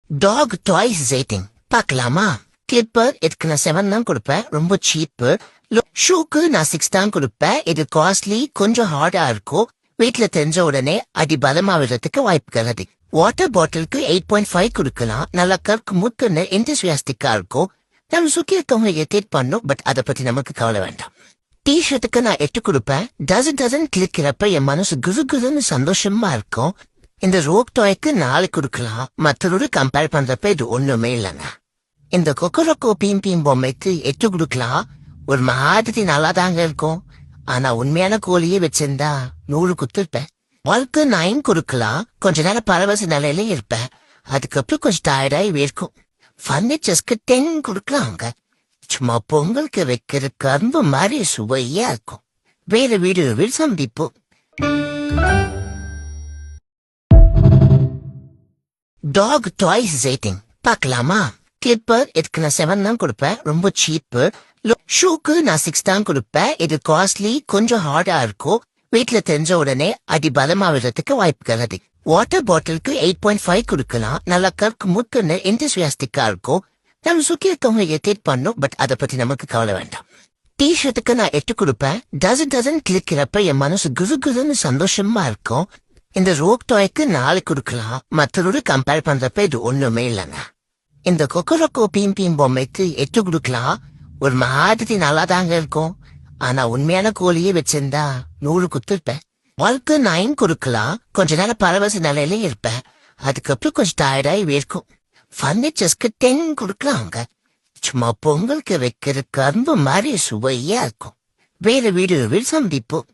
Talk toys rating பார்க்கலாமா? Clipper இதுக்கு நான் 7 தான் கொடுப்பேன், ரொம்ப சீப்பு. ஷூக்கு நான் 6 தான் கொடுப்பேன், இது காஸ்ட்லி, கொஞ்சம் ஹார்டா இருக்கும். வீட்டுல தெரிஞ்ச உடனே அடி பலமா விடுறதுக்கு வாய்ப்புகள் அதிகம். வாட்டர் பாட்டிலுக்கு 8.5 கொடுக்கலாம், நல்லா கற்கு முத்துன்னு என்தூசியாஸ்டிக்கா இருக்கும். நம்ம சுத்தி இருக்கவங்க இரிட்டேட் பண்ணும், பட் அதை பத்தி நமக்கு கவலை வேண்டாம். டிஷர்ட்டுக்கு நான் 8 கொடுப்பேன், டசன் கிளிக்கிறப்ப என் மனசு குருன்னு சந்தோஷமா இருக்கும். இந்த ரோக் டாய்க்கு 4 கொடுக்கலாம், மற்றொரு கம்பேர் பண்றப்ப இது ஒண்ணுமே இல்லைங்க. இந்த கொக்கரக்கோ பீம் பொம்மைக்கு 8 கொடுக்கலாம், ஒரு மாதிரி நல்லா தாங்க இருக்கும். ஆனா உண்மையான கோழியே வச்சிருந்தா 100 குத்துருப்பேன். வாழ்க்கை 9 கொடுக்கலாம், கொஞ்ச நேரம் பரவச நிலையிலே இருப்பேன், அதுக்கப்புறம் கொஞ்சம் டயர்டாയി வேர்க்கும். ஃபர்னிச்சர்ஸ்க்கு 10 கொடுக்கலாங்க, சும்மா பொங்கலுக்கு வைக்கிற கரும்பு மாதிரி சுவையா இருக்கும். வேற வீடியோவில் சந்திப்போம். டாக் டாய்ஸ் ரேட்டிங் பார்க்கலாமா? கிளிப்பர் இதுக்கு நான் 7 தான் கொடுப்பேன், ரொம்ப சீப்பு. ஷூக்கு நான் 6 தான் கொடுப்பேன், இது காஸ்ட்லி, கொஞ்சம் ஹார்டா இருக்கும். வீட்டுல தெரிஞ்ச உடனே அடி பலமா விடுறதுக்கு வாய்ப்புகள் அதிகம். வாட்டர் பாட்டிலுக்கு 8.5 கொடுக்கலாம், நல்லா கற்கு முத்துன்னு என்தூசியாஸ்டிக்கா இருக்கும். நம்ம சுத்தி இருக்கவங்க இரிட்டேட் பண்ணும், பட் அதை பத்தி நமக்கு கவலை வேண்டாம். டிஷர்ட்டுக்கு நான் 8 கொடுப்பேன், டசன் கிளிக்கிறப்ப என் மனசு குருன்னு சந்தோஷமா இருக்கும். இந்த ரோக் டாய்க்கு 4 கொடுக்கலாம், மற்றொரு கம்பேர் பண்றப்ப இது ஒண்ணுமே இல்லைங்க. இந்த கொக்கரக்கோ பீம் பொம்மைக்கு 8 கொடுக்கலாம், ஒரு மாதிரி நல்லா தாங்க இருக்கும். ஆனா உண்மையான கோழியே வச்சிருந்தா 100 குத்துருப்பேன். வாழ்க்கை 9 கொடுக்கலாம், கொஞ்ச நேரம் பரவச நிலையிலே இருப்பேன், அதுக்கப்புறம் கொஞ்சம் டயர்டாയി வேர்க்கும். ஃபர்னிச்சர்ஸ்க்கு 10 கொடுக்கலாங்க, சும்மா பொங்கலுக்கு வைக்கிற கரும்பு மாதிரி சுவையா இருக்கும். வேற வீடியோவில் சந்திப்போம்.